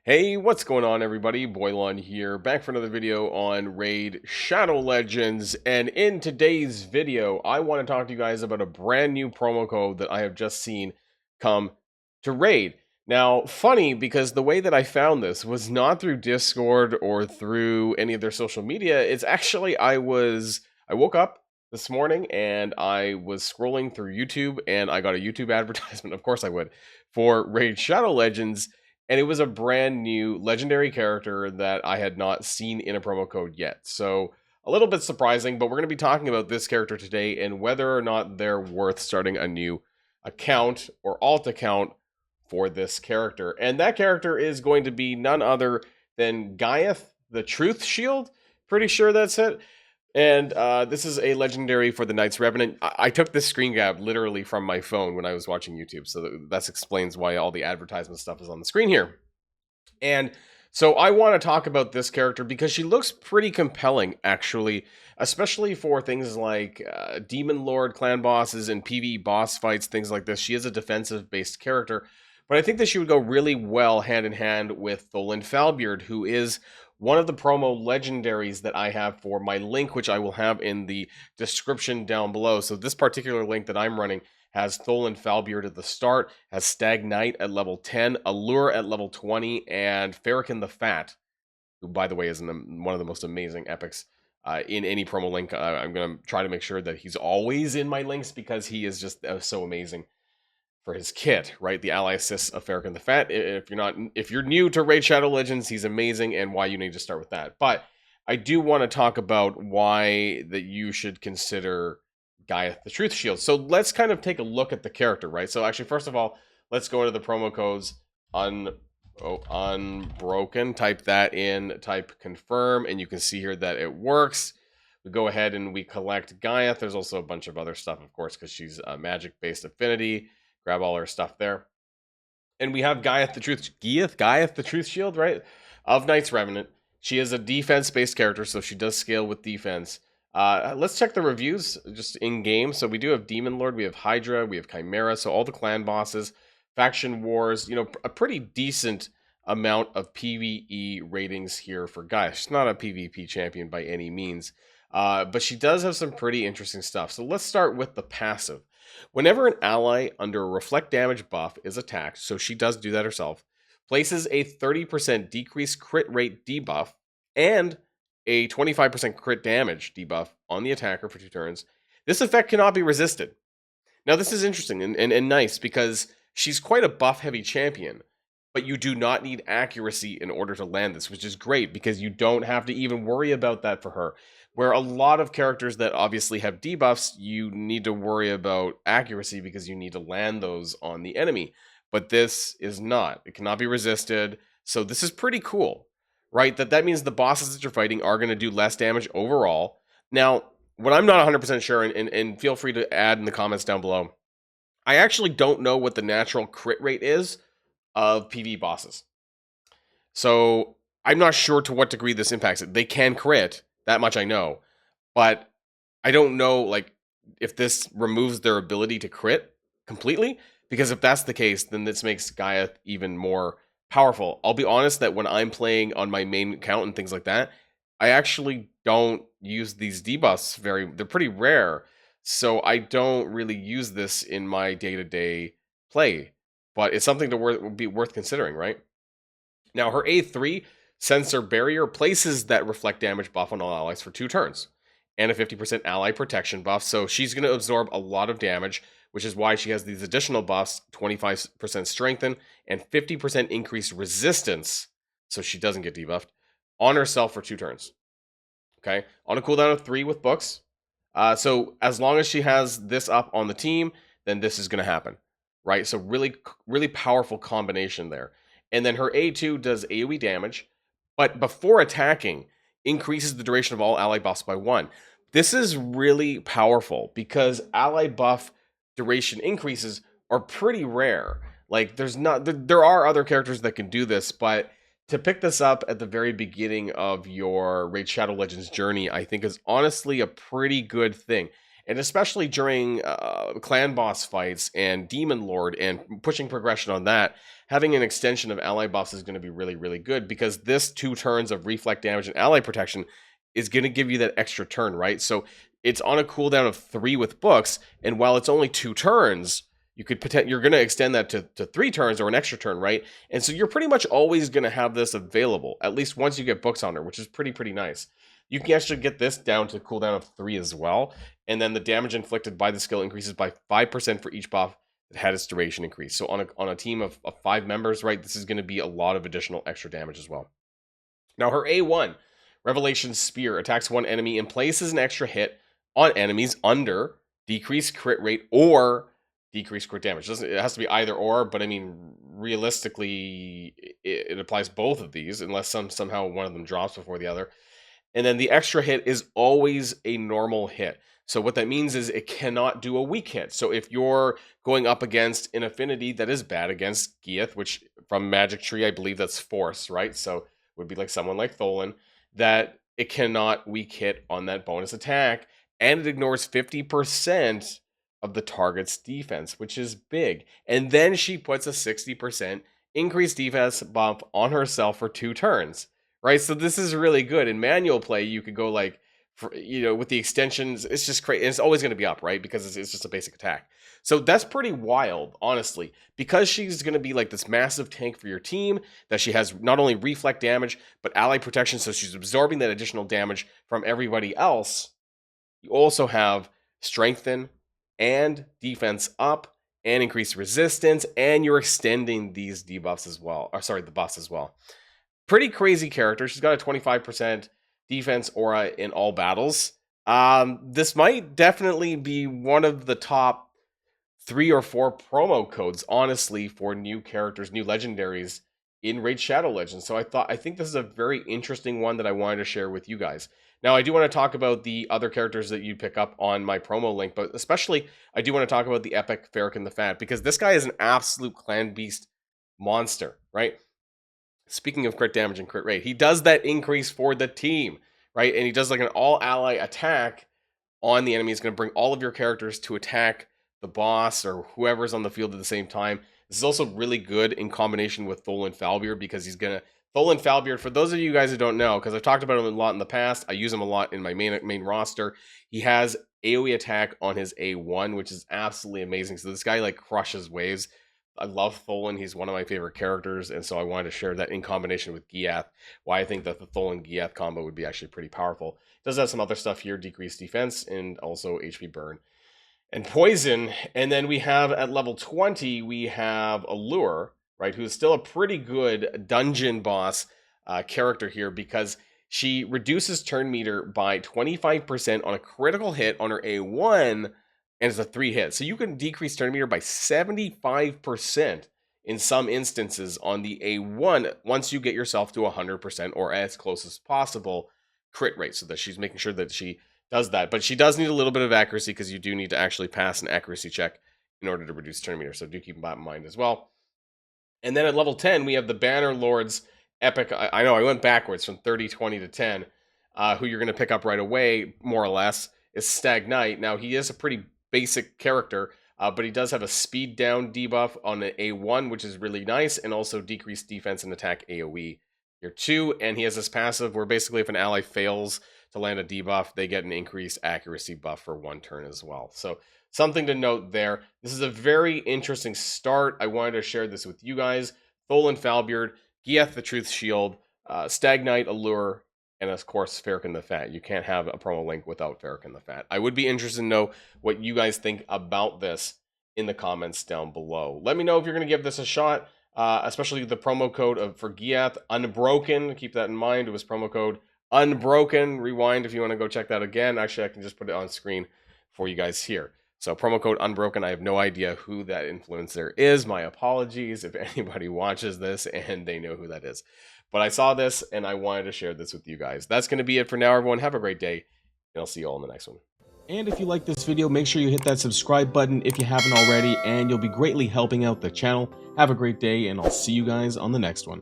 Hey, what's going on, everybody? Boilon here, back for another video on Raid Shadow Legends. And in today's video, I want to talk to you guys about a brand new promo code that I have just seen come to Raid. Now, funny, because the way that I found this was not through Discord or through any of their social media. It's actually, I woke up this morning and I was scrolling through YouTube and I got a YouTube advertisement, of course I would, for Raid Shadow Legends. And it was a brand new legendary character that I had not seen in a promo code yet. So a little bit surprising, but we're going to be talking about this character today and whether or not they're worth starting a new account or alt account for this character. And that character is going to be none other than GIATH, the TRUTHSHIELD. Pretty sure that's it. And this is a legendary for the Knights Revenant. I took this screen grab literally from my phone when I was watching YouTube, so that explains why all the advertisement stuff is on the screen here. And so I want to talk about this character because she looks pretty compelling, actually, especially for things like Demon Lord clan bosses and PvE boss fights, things like this. She is a defensive-based character, but I think that she would go really well hand-in-hand with Tholen Falbeard, who is one of the promo legendaries that I have for my link, which I will have in the description down below. So this particular link that I'm running has Tholen Falbeard at the start, has Stag Knight at level 10, Allure at level 20, and Farrakhan the Fat, who, by the way, is one of the most amazing epics in any promo link. I'm going to try to make sure that he's always in my links because he is just so amazing for his kit, right? The ally assists of Farrakhan the Fat. If you're new to Raid Shadow Legends, he's amazing, and why you need to start with that. But I do want to talk about why that you should consider GIATH the TRUTHSHIELD. So let's kind of take a look at the character, right? So actually, first of all, let's go into the promo codes. Unbroken. Type that in. Type confirm, and you can see here that it works. We go ahead and we collect GIATH. There's also a bunch of other stuff, of course, because she's a magic-based affinity. Grab all our stuff there. And we have GIATH the TRUTHSHIELD, right? Of Knights Revenant. She is a defense-based character, so she does scale with defense. Let's check the reviews just in-game. So we do have Demon Lord, we have Hydra, we have Chimera, so all the clan bosses, faction wars, a pretty decent amount of PvE ratings here for GIATH. She's not a PvP champion by any means, but she does have some pretty interesting stuff. So let's start with the passive. Whenever an ally under a reflect damage buff is attacked, so she does do that herself, places a 30% decreased crit rate debuff and a 25% crit damage debuff on the attacker for 2 turns, this effect cannot be resisted. Now this is interesting and nice because she's quite a buff heavy champion, but you do not need accuracy in order to land this, which is great because you don't have to even worry about that for her. Where a lot of characters that obviously have debuffs, you need to worry about accuracy because you need to land those on the enemy. But this is not. It cannot be resisted. So this is pretty cool, right? That means the bosses that you're fighting are going to do less damage overall. Now, what I'm not 100% sure, and feel free to add in the comments down below, I actually don't know what the natural crit rate is of PvE bosses. So I'm not sure to what degree this impacts it. They can crit. That much I know, but I don't know like if this removes their ability to crit completely, because if that's the case, then this makes GIATH even more powerful. I'll be honest that when I'm playing on my main account and things like that, I actually don't use these debuffs they're pretty rare, so I don't really use this in my day-to-day play, but it's something to be worth considering, right? Now her A3 Sensor Barrier places that reflect damage buff on all allies for 2 turns, and a 50% ally protection buff, so she's going to absorb a lot of damage, which is why she has these additional buffs, 25% strengthen, and 50% increased resistance, so she doesn't get debuffed, on herself for 2 turns. Okay, on a cooldown of 3 with books. So as long as she has this up on the team, then this is going to happen, right? So really, really powerful combination there. And then her A2 does AoE damage, but before attacking, increases the duration of all ally buffs by 1. This is really powerful because ally buff duration increases are pretty rare. Like there are other characters that can do this, but to pick this up at the very beginning of your Raid Shadow Legends journey, I think is honestly a pretty good thing. And especially during clan boss fights and Demon Lord and pushing progression on that, having an extension of ally buffs is going to be really, really good, because this 2 turns of reflect damage and ally protection is going to give you that extra turn, right? So it's on a cooldown of 3 with books, and while it's only 2 turns, you're going to extend that to 3 turns or an extra turn, right? And so you're pretty much always going to have this available, at least once you get books on her, which is pretty nice. You can actually get this down to cooldown of 3 as well, and then the damage inflicted by the skill increases by 5% for each buff that had its duration increase. So on a team of 5 members, right, this is going to be a lot of additional extra damage as well. Now her A1, Revelation Spear, attacks one enemy and places an extra hit on enemies under decreased crit rate or decreased crit damage. It has to be either or, but I mean, realistically, it applies both of these unless somehow one of them drops before the other. And then the extra hit is always a normal hit. So what that means is it cannot do a weak hit. So if you're going up against an affinity that is bad against GIATH, which from Magic Tree, I believe that's Force, right? So it would be like someone like Tholen, that it cannot weak hit on that bonus attack, and it ignores 50% of the target's defense, which is big. And then she puts a 60% increased defense bump on herself for 2 turns, right? So this is really good. In manual play, you could go like, with the extensions, it's just crazy. It's always going to be up, right? Because it's just a basic attack. So that's pretty wild, honestly, because she's going to be like this massive tank for your team, that she has not only reflect damage, but ally protection. So she's absorbing that additional damage from everybody else. You also have strengthen and defense up and increase resistance, and you're extending these debuffs as well. Or sorry, the buffs as well. Pretty crazy character. She's got a 25% defense aura in all battles. This might definitely be one of the top 3 or 4 promo codes, honestly, for new characters, new legendaries in Raid Shadow Legends. So I think this is a very interesting one that I wanted to share with you guys. Now, I do want to talk about the other characters that you pick up on my promo link, but especially I do want to talk about the epic Farrakhan the Fat, because this guy is an absolute clan beast monster, right? Speaking of crit damage and crit rate, he does that increase for the team, right? And he does like an all-ally attack on the enemy. It's going to bring all of your characters to attack the boss or whoever's on the field at the same time. This is also really good in combination with Tholen Falbeard, because he's going to... Tholen Falbeard, for those of you guys who don't know, because I've talked about him a lot in the past, I use him a lot in my main roster. He has AoE attack on his A1, which is absolutely amazing. So this guy like crushes waves. I love Tholen. He's one of my favorite characters, and so I wanted to share that in combination with GIATH, why I think that the Tholen GIATH combo would be actually pretty powerful. It does have some other stuff here, decreased defense and also HP burn and poison. And then we have at level 20, we have Allure, right, who's still a pretty good dungeon boss character here, because she reduces turn meter by 25% on a critical hit on her A1, and it's a 3 hit. So you can decrease turn meter by 75% in some instances on the A1 once you get yourself to 100% or as close as possible crit rate, so that she's making sure that she does that. But she does need a little bit of accuracy, because you do need to actually pass an accuracy check in order to reduce turn meter. So do keep that in mind as well. And then at level 10, we have the Banner Lord's epic. I know I went backwards from 30, 20 to 10. Who you're going to pick up right away, more or less, is Stag Knight. Now, he is a pretty basic character, but he does have a speed down debuff on the A1, which is really nice, and also decreased defense and attack AoE here too. And he has this passive where basically if an ally fails to land a debuff, they get an increased accuracy buff for 1 turn as well. So something to note there. This is a very interesting start. I wanted to share this with you guys. Tholen Falbeard, GIATH the Truth Shield, Stag Knight, Allure, and of course Farrakhan the Fat. You can't have a promo link without Farrakhan the Fat. I would be interested to know what you guys think about this in the comments down below. Let me know if you're going to give this a shot, especially the promo code for GIATH, Unbroken. Keep that in mind. It was promo code Unbroken. Rewind if you want to go check that again. Actually, I can just put it on screen for you guys here. So promo code Unbroken. I have no idea who that influencer is. My apologies if anybody watches this and they know who that is. But I saw this and I wanted to share this with you guys. That's going to be it for now, everyone. Have a great day, and I'll see you all in the next one. And if you like this video, make sure you hit that subscribe button if you haven't already, and you'll be greatly helping out the channel. Have a great day, and I'll see you guys on the next one.